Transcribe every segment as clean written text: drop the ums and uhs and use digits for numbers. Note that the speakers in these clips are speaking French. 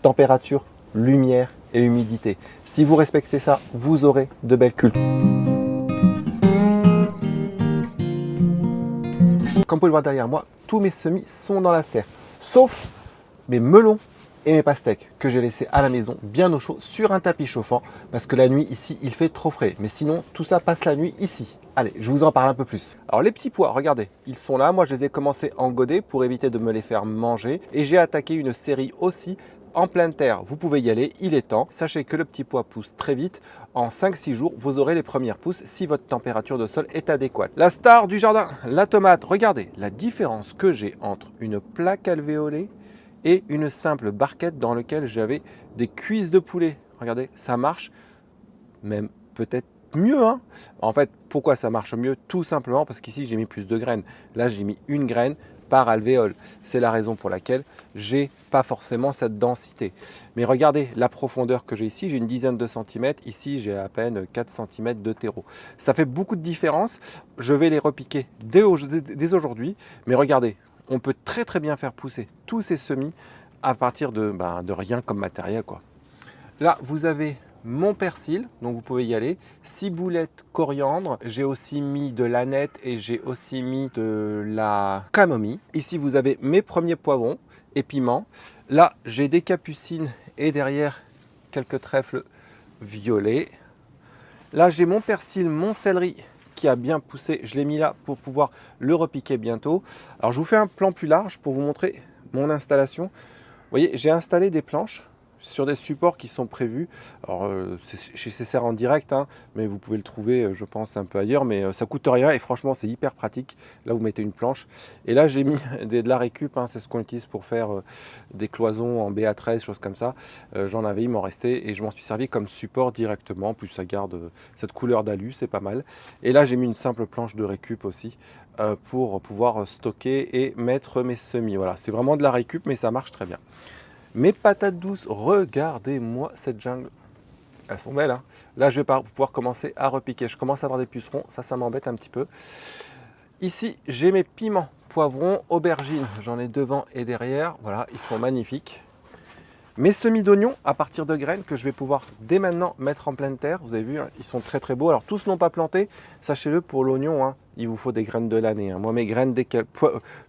température, lumière et humidité. Si vous respectez ça, vous aurez de belles cultures. Comme vous pouvez le voir derrière moi, tous mes semis sont dans la serre, sauf mes melons et mes pastèques que j'ai laissés à la maison bien au chaud sur un tapis chauffant parce que la nuit ici il fait trop frais. Mais sinon tout ça passe la nuit ici. Allez, je vous en parle un peu plus. Alors les petits pois, regardez, ils sont là. Moi je les ai commencés en godet pour éviter de me les faire manger et j'ai attaqué une série aussi en pleine terre. Vous pouvez y aller, il est temps. Sachez que le petit pois pousse très vite. En 5-6 jours, vous aurez les premières pousses si votre température de sol est adéquate. La star du jardin, la tomate. Regardez la différence que j'ai entre une plaque alvéolée et une simple barquette dans laquelle j'avais des cuisses de poulet. Regardez, ça marche même peut-être mieux. Hein, en fait, pourquoi ça marche mieux? Tout simplement parce qu'ici, j'ai mis plus de graines. Là, j'ai mis une graine par alvéole. C'est la raison pour laquelle j'ai pas forcément cette densité. Mais regardez la profondeur que j'ai ici. J'ai une dizaine de centimètres. Ici, j'ai à peine 4 cm de terreau. Ça fait beaucoup de différence. Je vais les repiquer dès aujourd'hui. Mais regardez, on peut très bien faire pousser tous ces semis à partir de rien comme matériel, quoi. Là, vous avez mon persil, donc vous pouvez y aller. Ciboulette, coriandre. J'ai aussi mis de l'aneth et j'ai aussi mis de la camomille. Ici, vous avez mes premiers poivrons et piments. Là, j'ai des capucines et derrière quelques trèfles violets. Là, j'ai mon persil, mon céleri qui a bien poussé. Je l'ai mis là pour pouvoir le repiquer bientôt. Alors, je vous fais un plan plus large pour vous montrer mon installation. Vous voyez, j'ai installé des planches sur des supports qui sont prévus. Alors, c'est chez CCR en direct, hein, mais vous pouvez le trouver, je pense, un peu ailleurs. Mais ça coûte rien et franchement, c'est hyper pratique. Là, vous mettez une planche. Et là, j'ai mis de la récup. Hein, c'est ce qu'on utilise pour faire des cloisons en BA13, choses comme ça. J'en avais, il m'en restait et je m'en suis servi comme support directement. En plus, ça garde cette couleur d'alu, c'est pas mal. Et là, j'ai mis une simple planche de récup aussi pour pouvoir stocker et mettre mes semis. Voilà, c'est vraiment de la récup, mais ça marche très bien. Mes patates douces, regardez-moi cette jungle. Elles sont belles, hein. Là, je vais pouvoir commencer à repiquer. Je commence à avoir des pucerons, ça m'embête un petit peu. Ici, j'ai mes piments, poivrons, aubergines. J'en ai devant et derrière. Voilà, ils sont magnifiques. Mes semis d'oignons à partir de graines que je vais pouvoir dès maintenant mettre en pleine terre. Vous avez vu, hein, ils sont très beaux. Alors, tous n'ont pas planté. Sachez-le, pour l'oignon, hein, il vous faut des graines de l'année. Hein. Moi, mes graines,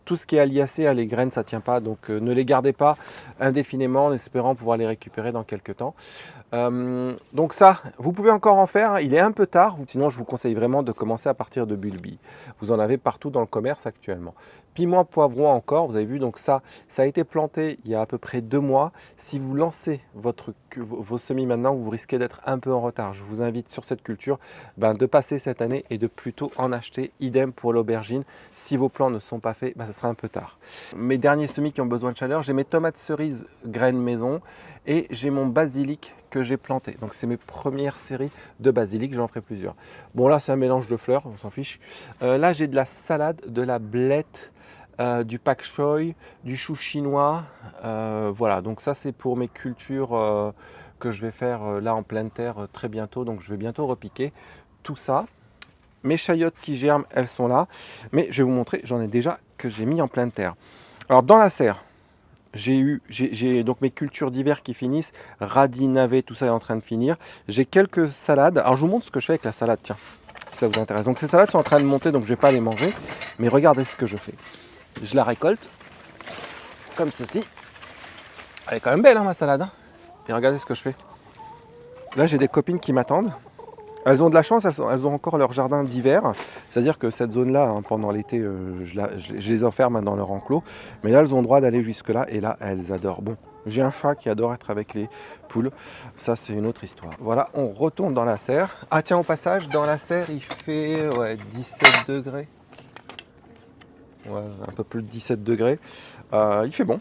tout ce qui est aliacé, hein, les graines, ça ne tient pas. Donc, ne les gardez pas indéfiniment en espérant pouvoir les récupérer dans quelques temps. Donc ça, vous pouvez encore en faire. Hein. Il est un peu tard. Sinon, je vous conseille vraiment de commencer à partir de bulbis. Vous en avez partout dans le commerce actuellement. Piment, poivron encore, vous avez vu, donc ça a été planté il y a à peu près 2 mois. Si vous lancez vos semis maintenant, vous risquez d'être un peu en retard. Je vous invite sur cette culture de passer cette année et de plutôt en acheter. Idem pour l'aubergine. Si vos plants ne sont pas faits, ça sera un peu tard. Mes derniers semis qui ont besoin de chaleur, j'ai mes tomates cerises graines maison et j'ai mon basilic que j'ai planté. Donc c'est mes premières séries de basilic, j'en ferai plusieurs. Bon là c'est un mélange de fleurs, on s'en fiche. Là j'ai de la salade, de la blette, du pak choi, du chou chinois. Voilà, donc ça c'est pour mes cultures que je vais faire là en pleine terre très bientôt. Donc je vais bientôt repiquer tout ça. Mes chayotes qui germent, elles sont là. Mais je vais vous montrer, j'en ai déjà que j'ai mis en pleine terre. Alors dans la serre, j'ai donc mes cultures d'hiver qui finissent. Radis, navets, tout ça est en train de finir. J'ai quelques salades. Alors je vous montre ce que je fais avec la salade, tiens, si ça vous intéresse. Donc ces salades sont en train de monter, donc je ne vais pas les manger. Mais regardez ce que je fais. Je la récolte, comme ceci. Elle est quand même belle, hein, ma salade. Hein. Et regardez ce que je fais. Là, j'ai des copines qui m'attendent. Elles ont de la chance, elles ont encore leur jardin d'hiver. C'est-à-dire que cette zone-là, hein, pendant l'été, je les enferme dans leur enclos. Mais là, elles ont le droit d'aller jusque-là. Et là, elles adorent. Bon, j'ai un chat qui adore être avec les poules. Ça, c'est une autre histoire. Voilà, on retourne dans la serre. Ah tiens, au passage, dans la serre, il fait 17 degrés. Ouais, un peu plus de 17 degrés. Il fait bon.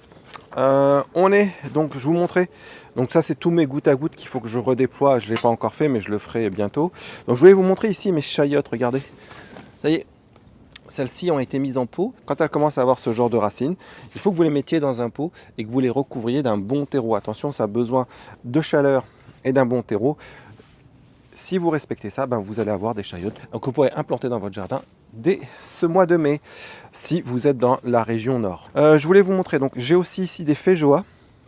On est, donc je vous montrais, donc ça c'est tous mes gouttes à gouttes qu'il faut que je redéploie, je ne l'ai pas encore fait mais je le ferai bientôt. Donc je voulais vous montrer ici mes chayotes, regardez, ça y est, celles-ci ont été mises en pot. Quand elles commencent à avoir ce genre de racines, il faut que vous les mettiez dans un pot et que vous les recouvriez d'un bon terreau. Attention, ça a besoin de chaleur et d'un bon terreau. Si vous respectez ça, vous allez avoir des chayotes. Donc vous pourrez implanter dans votre jardin dès ce mois de mai, si vous êtes dans la région nord. Je voulais vous montrer, donc j'ai aussi ici des feijoas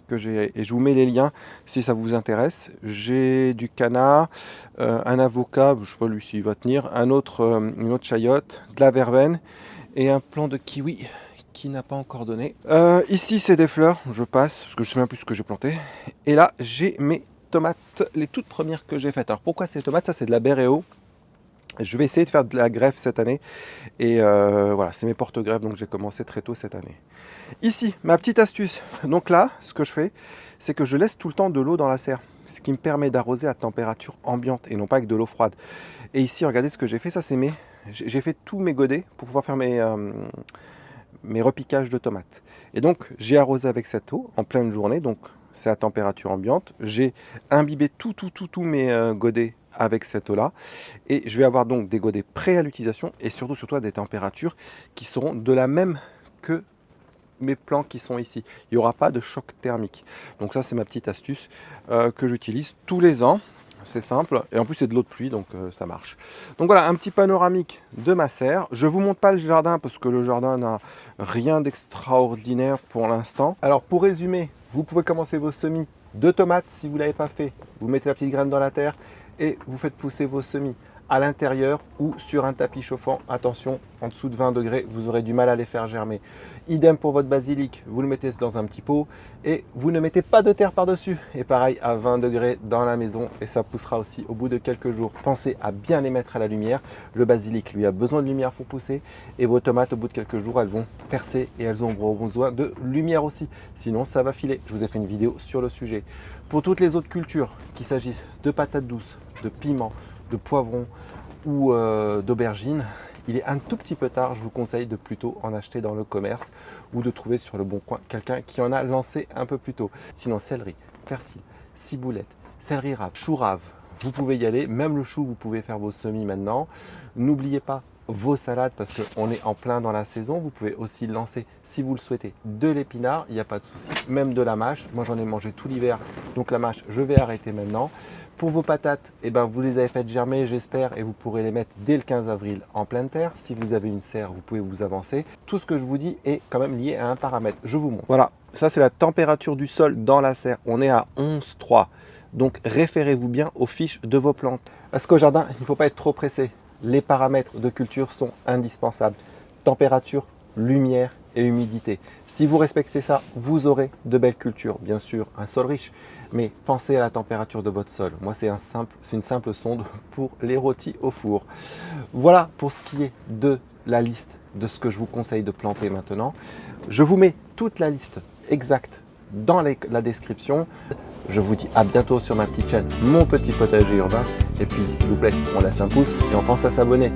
que j'ai, et je vous mets les liens si ça vous intéresse. J'ai du canard, un avocat, je ne sais pas lui s'il va tenir, une autre chayotte, de la verveine et un plant de kiwi qui n'a pas encore donné. Ici c'est des fleurs, je passe parce que je sais même plus ce que j'ai planté. Et là j'ai mes tomates, les toutes premières que j'ai faites. Alors pourquoi ces tomates? Ça c'est de la Bereo. Je vais essayer de faire de la greffe cette année. Et voilà, c'est mes porte-greffes, donc j'ai commencé très tôt cette année. Ici, ma petite astuce. Donc là, ce que je fais, c'est que je laisse tout le temps de l'eau dans la serre. Ce qui me permet d'arroser à température ambiante et non pas avec de l'eau froide. Et ici, regardez ce que j'ai fait. Ça, c'est j'ai fait tous mes godets pour pouvoir faire mes repiquages de tomates. Et donc, j'ai arrosé avec cette eau en pleine journée. Donc, c'est à température ambiante. J'ai imbibé tous mes godets avec cette eau-là. Et je vais avoir donc des godets prêts à l'utilisation et surtout à des températures qui seront de la même que mes plants qui sont ici. Il n'y aura pas de choc thermique. Donc ça, c'est ma petite astuce que j'utilise tous les ans. C'est simple. Et en plus, c'est de l'eau de pluie, donc ça marche. Donc voilà, un petit panoramique de ma serre. Je ne vous montre pas le jardin parce que le jardin n'a rien d'extraordinaire pour l'instant. Alors, pour résumer, vous pouvez commencer vos semis de tomates si vous ne l'avez pas fait. Vous mettez la petite graine dans la terre et vous faites pousser vos semis à l'intérieur ou sur un tapis chauffant. Attention, en dessous de 20 degrés, vous aurez du mal à les faire germer. Idem pour votre basilic, vous le mettez dans un petit pot et vous ne mettez pas de terre par-dessus. Et pareil, à 20 degrés dans la maison et ça poussera aussi au bout de quelques jours. Pensez à bien les mettre à la lumière. Le basilic, lui, a besoin de lumière pour pousser et vos tomates, au bout de quelques jours, elles vont percer et elles auront besoin de lumière aussi. Sinon, ça va filer. Je vous ai fait une vidéo sur le sujet. Pour toutes les autres cultures, qu'il s'agisse de patates douces, de piments, de poivrons ou d'aubergines, il est un tout petit peu tard. Je vous conseille de plutôt en acheter dans le commerce ou de trouver sur le bon coin quelqu'un qui en a lancé un peu plus tôt. Sinon, céleri, persil, ciboulette, céleri rave, chou rave, vous pouvez y aller. Même le chou, vous pouvez faire vos semis maintenant. N'oubliez pas vos salades parce qu'on est en plein dans la saison. Vous pouvez aussi lancer, si vous le souhaitez, de l'épinard, il n'y a pas de souci, même de la mâche. Moi j'en ai mangé tout l'hiver, donc la mâche je vais arrêter maintenant. Pour vos patates, eh ben, vous les avez faites germer, j'espère, et vous pourrez les mettre dès le 15 avril en pleine terre. Si vous avez une serre, vous pouvez vous avancer. Tout ce que je vous dis est quand même lié à un paramètre. Je vous montre. Voilà, ça c'est la température du sol dans la serre. On est à 11,3. Donc référez-vous bien aux fiches de vos plantes. Parce qu'au jardin, il ne faut pas être trop pressé. Les paramètres de culture sont indispensables. Température, lumière et humidité. Si vous respectez ça, vous aurez de belles cultures. Bien sûr, un sol riche, mais pensez à la température de votre sol. Moi, c'est une simple sonde pour les rôtis au four. Voilà pour ce qui est de la liste de ce que je vous conseille de planter maintenant. Je vous mets toute la liste exacte dans la description. Je vous dis à bientôt sur ma petite chaîne, Mon Petit Potager Urbain. Et puis, s'il vous plaît, on laisse un pouce et on pense à s'abonner.